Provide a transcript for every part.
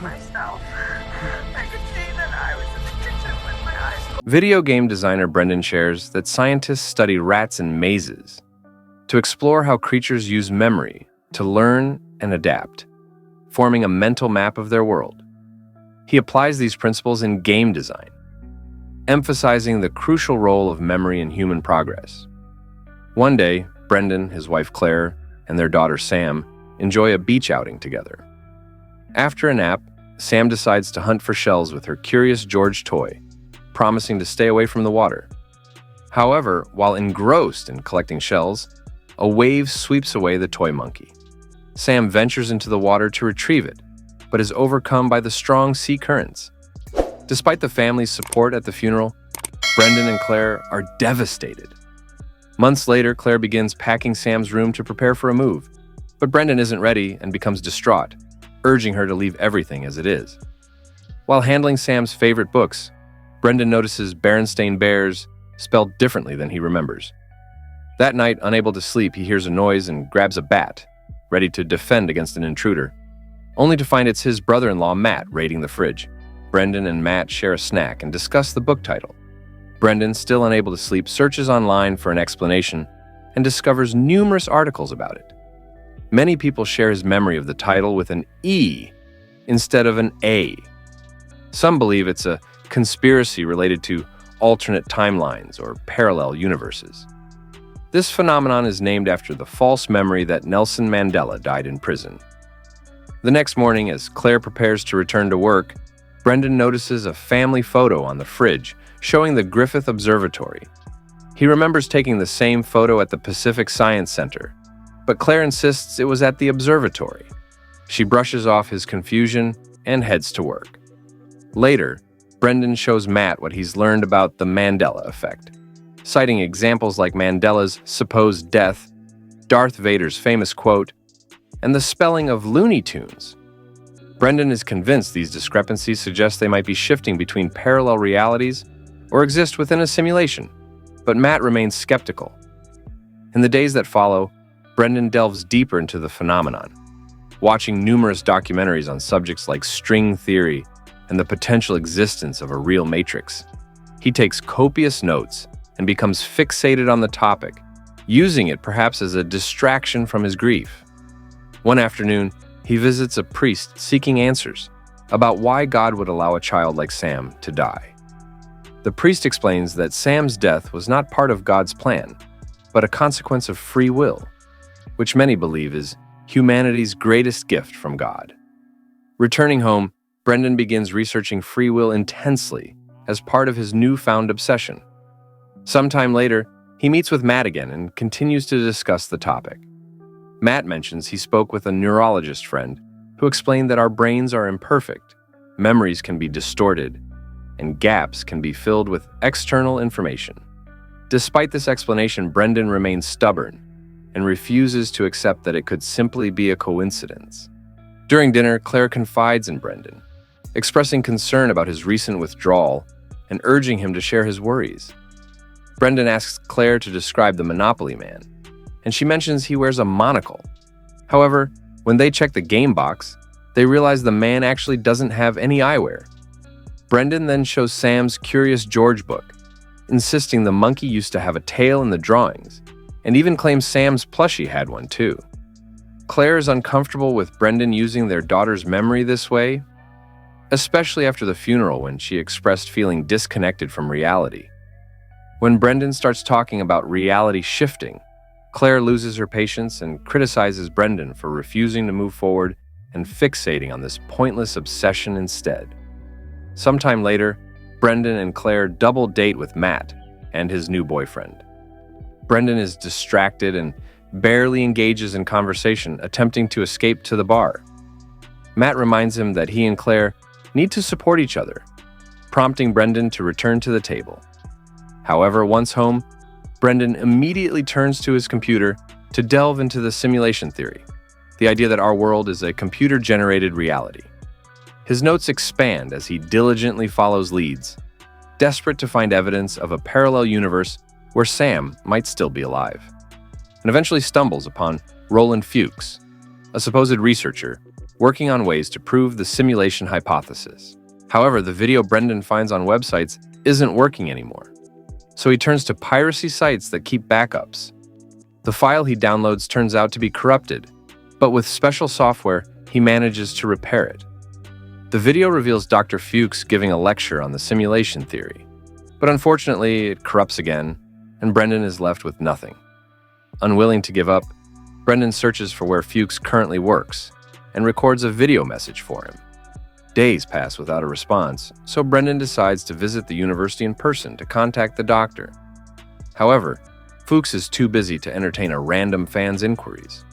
myself. I could see that I was in the kitchen with my eyes closed. Video game designer Brendan shares that scientists study rats in mazes to explore how creatures use memory to learn and adapt, forming a mental map of their world. He applies these principles in game design, emphasizing the crucial role of memory in human progress. One day, Brendan, his wife Claire, and their daughter Sam enjoy a beach outing together. After a nap, Sam decides to hunt for shells with her Curious George toy, promising to stay away from the water. However, while engrossed in collecting shells, a wave sweeps away the toy monkey. Sam ventures into the water to retrieve it, but is overcome by the strong sea currents. Despite the family's support at the funeral, Brendan and Claire are devastated. Months later, Claire begins packing Sam's room to prepare for a move, but Brendan isn't ready and becomes distraught, urging her to leave everything as it is. While handling Sam's favorite books, Brendan notices Berenstain Bears spelled differently than he remembers. That night, unable to sleep, he hears a noise and grabs a bat, ready to defend against an intruder, only to find it's his brother-in-law Matt raiding the fridge. Brendan and Matt share a snack and discuss the book title. Brendan, still unable to sleep, searches online for an explanation and discovers numerous articles about it. Many people share his memory of the title with an E instead of an A. Some believe it's a conspiracy related to alternate timelines or parallel universes. This phenomenon is named after the false memory that Nelson Mandela died in prison. The next morning, as Claire prepares to return to work, Brendan notices a family photo on the fridge showing the Griffith Observatory. He remembers taking the same photo at the Pacific Science Center, but Claire insists it was at the observatory. She brushes off his confusion and heads to work. Later, Brendan shows Matt what he's learned about the Mandela effect, citing examples like Mandela's supposed death, Darth Vader's famous quote, and the spelling of Looney Tunes. Brendan is convinced these discrepancies suggest they might be shifting between parallel realities or exist within a simulation, but Matt remains skeptical. In the days that follow, Brendan delves deeper into the phenomenon, watching numerous documentaries on subjects like string theory and the potential existence of a real matrix. He takes copious notes and becomes fixated on the topic, using it perhaps as a distraction from his grief. One afternoon, he visits a priest seeking answers about why God would allow a child like Sam to die. The priest explains that Sam's death was not part of God's plan, but a consequence of free will, which many believe is humanity's greatest gift from God. Returning home, Brendan begins researching free will intensely as part of his newfound obsession. Sometime later, he meets with Matt again and continues to discuss the topic. Matt mentions he spoke with a neurologist friend who explained that our brains are imperfect, memories can be distorted, and gaps can be filled with external information. Despite this explanation, Brendan remains stubborn and refuses to accept that it could simply be a coincidence. During dinner, Claire confides in Brendan, expressing concern about his recent withdrawal and urging him to share his worries. Brendan asks Claire to describe the Monopoly Man, and she mentions he wears a monocle. However, when they check the game box, they realize the man actually doesn't have any eyewear. Brendan then shows Sam's Curious George book, insisting the monkey used to have a tail in the drawings, and even claims Sam's plushie had one too. Claire is uncomfortable with Brendan using their daughter's memory this way, especially after the funeral when she expressed feeling disconnected from reality. When Brendan starts talking about reality shifting, Claire loses her patience and criticizes Brendan for refusing to move forward and fixating on this pointless obsession instead. Sometime later, Brendan and Claire double date with Matt and his new boyfriend. Brendan is distracted and barely engages in conversation, attempting to escape to the bar. Matt reminds him that he and Claire need to support each other, prompting Brendan to return to the table. However, once home, Brendan immediately turns to his computer to delve into the simulation theory, the idea that our world is a computer-generated reality. His notes expand as he diligently follows leads, desperate to find evidence of a parallel universe where Sam might still be alive, and eventually stumbles upon Roland Fuchs, a supposed researcher working on ways to prove the simulation hypothesis. However, the video Brendan finds on websites isn't working anymore, so he turns to piracy sites that keep backups. The file he downloads turns out to be corrupted, but with special software, he manages to repair it. The video reveals Dr. Fuchs giving a lecture on the simulation theory, but unfortunately, it corrupts again, and Brendan is left with nothing. Unwilling to give up, Brendan searches for where Fuchs currently works and records a video message for him. Days pass without a response, so Brendan decides to visit the university in person to contact the doctor. However, Fuchs is too busy to entertain a random fan's inquiries.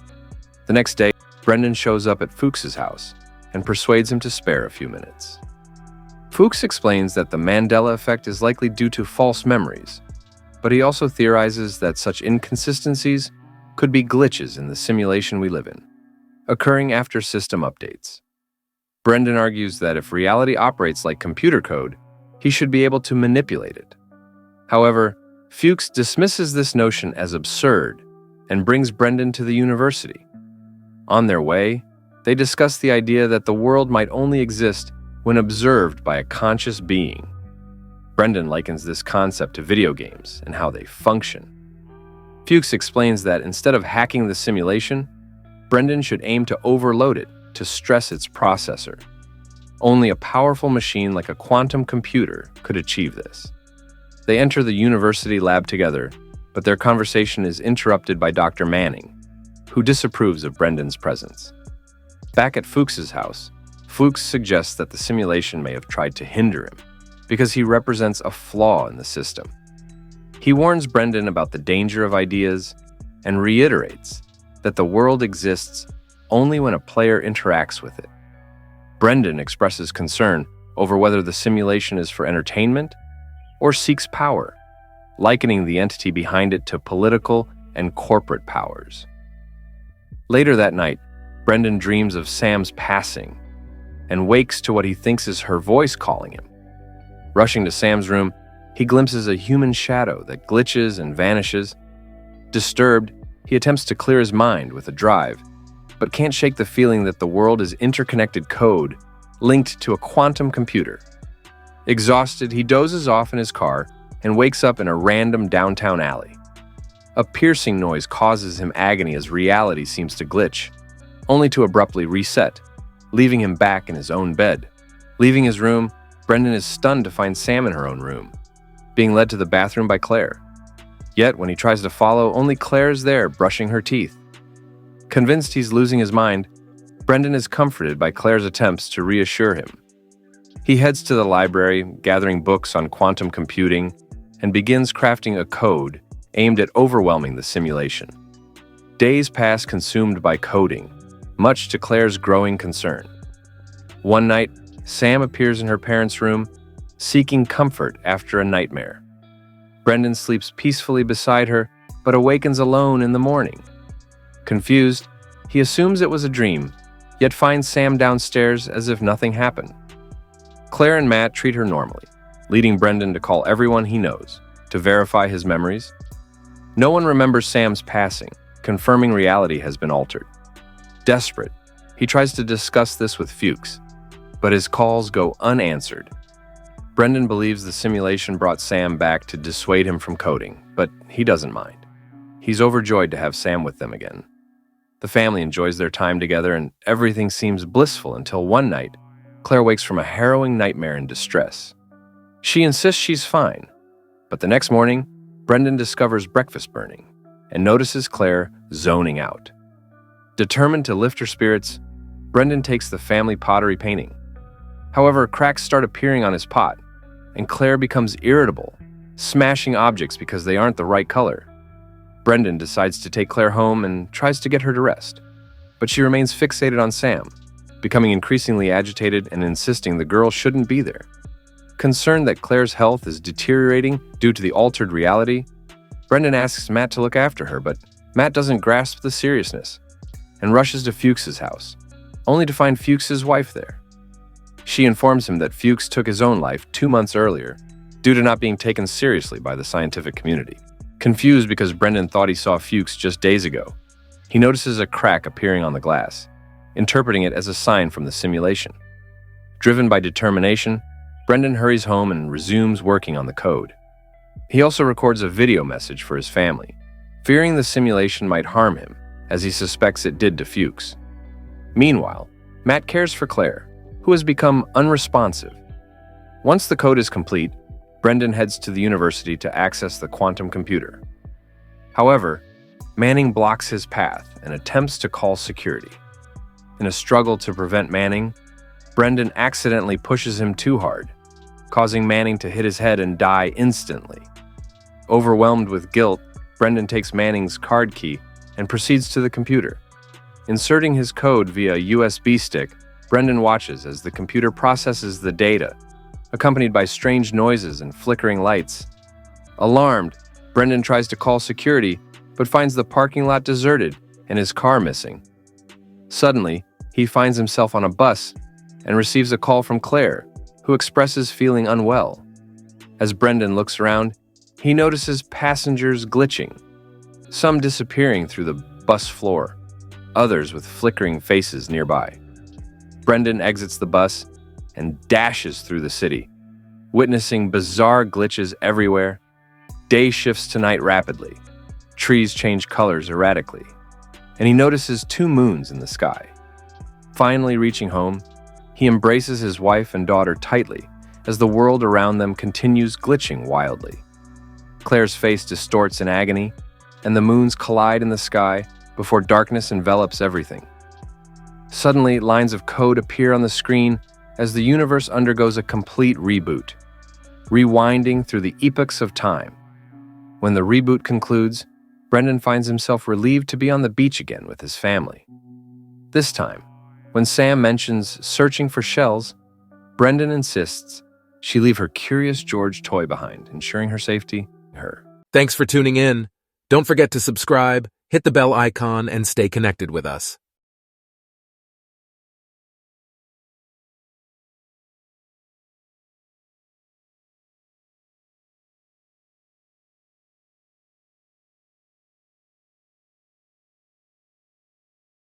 The next day, Brendan shows up at Fuchs's house and persuades him to spare a few minutes. Fuchs explains that the Mandela effect is likely due to false memories, but he also theorizes that such inconsistencies could be glitches in the simulation we live in, occurring after system updates. Brendan argues that if reality operates like computer code, he should be able to manipulate it. However, Fuchs dismisses this notion as absurd and brings Brendan to the university. On their way, they discuss the idea that the world might only exist when observed by a conscious being. Brendan likens this concept to video games and how they function. Fuchs explains that instead of hacking the simulation, Brendan should aim to overload it to stress its processor. Only a powerful machine like a quantum computer could achieve this. They enter the university lab together, but their conversation is interrupted by Dr. Manning, who disapproves of Brendan's presence. Back at Fuchs's house, Fuchs suggests that the simulation may have tried to hinder him because he represents a flaw in the system. He warns Brendan about the danger of ideas and reiterates that the world exists only when a player interacts with it. Brendan expresses concern over whether the simulation is for entertainment or seeks power, likening the entity behind it to political and corporate powers. Later that night, Brendan dreams of Sam's passing and wakes to what he thinks is her voice calling him. Rushing to Sam's room, he glimpses a human shadow that glitches and vanishes. Disturbed, he attempts to clear his mind with a drive, but can't shake the feeling that the world is interconnected code linked to a quantum computer. Exhausted, he dozes off in his car and wakes up in a random downtown alley. A piercing noise causes him agony as reality seems to glitch, only to abruptly reset, leaving him back in his own bed. Leaving his room, Brendan is stunned to find Sam in her own room, being led to the bathroom by Claire. Yet, when he tries to follow, only Claire is there, brushing her teeth. Convinced he's losing his mind, Brendan is comforted by Claire's attempts to reassure him. He heads to the library, gathering books on quantum computing, and begins crafting a code aimed at overwhelming the simulation. Days pass consumed by coding, much to Claire's growing concern. One night, Sam appears in her parents' room, seeking comfort after a nightmare. Brendan sleeps peacefully beside her, but awakens alone in the morning. Confused, he assumes it was a dream, yet finds Sam downstairs as if nothing happened. Claire and Matt treat her normally, leading Brendan to call everyone he knows to verify his memories. No one remembers Sam's passing, confirming reality has been altered. Desperate, he tries to discuss this with Fuchs, but his calls go unanswered. Brendan believes the simulation brought Sam back to dissuade him from coding, but he doesn't mind. He's overjoyed to have Sam with them again. The family enjoys their time together and everything seems blissful until one night, Claire wakes from a harrowing nightmare in distress. She insists she's fine, but the next morning, Brendan discovers breakfast burning and notices Claire zoning out. Determined to lift her spirits, Brendan takes the family pottery painting. However, cracks start appearing on his pot, and Claire becomes irritable, smashing objects because they aren't the right color. Brendan decides to take Claire home and tries to get her to rest, but she remains fixated on Sam, becoming increasingly agitated and insisting the girl shouldn't be there. Concerned that Claire's health is deteriorating due to the altered reality, Brendan asks Matt to look after her, but Matt doesn't grasp the seriousness and rushes to Fuchs's house, only to find Fuchs's wife there. She informs him that Fuchs took his own life 2 months earlier due to not being taken seriously by the scientific community. Confused because Brendan thought he saw Fuchs just days ago, he notices a crack appearing on the glass interpreting it as a sign from the simulation. Driven by determination, Brendan hurries home and resumes working on the code. He also records a video message for his family, fearing the simulation might harm him, as he suspects it did to Fuchs. Meanwhile, Matt cares for Claire, who has become unresponsive. Once the code is complete, Brendan heads to the university to access the quantum computer. However, Manning blocks his path and attempts to call security. In a struggle to prevent Manning, Brendan accidentally pushes him too hard, causing Manning to hit his head and die instantly. Overwhelmed with guilt, Brendan takes Manning's card key and proceeds to the computer. Inserting his code via a USB stick, Brendan watches as the computer processes the data, accompanied by strange noises and flickering lights. Alarmed, Brendan tries to call security, but finds the parking lot deserted and his car missing. Suddenly, he finds himself on a bus and receives a call from Claire, who expresses feeling unwell. As Brendan looks around, he notices passengers glitching, some disappearing through the bus floor, others with flickering faces nearby. Brendan exits the bus and dashes through the city, witnessing bizarre glitches everywhere. Day shifts to night rapidly, trees change colors erratically, and he notices 2 moons in the sky. Finally reaching home, he embraces his wife and daughter tightly as the world around them continues glitching wildly. Claire's face distorts in agony, and the moons collide in the sky before darkness envelops everything. Suddenly, lines of code appear on the screen as the universe undergoes a complete reboot, rewinding through the epochs of time. When the reboot concludes, Brendan finds himself relieved to be on the beach again with his family. This time, when Sam mentions searching for shells, Brendan insists she leave her Curious George toy behind, ensuring her safety. Thanks for tuning in. Don't forget to subscribe, hit the bell icon, and stay connected with us.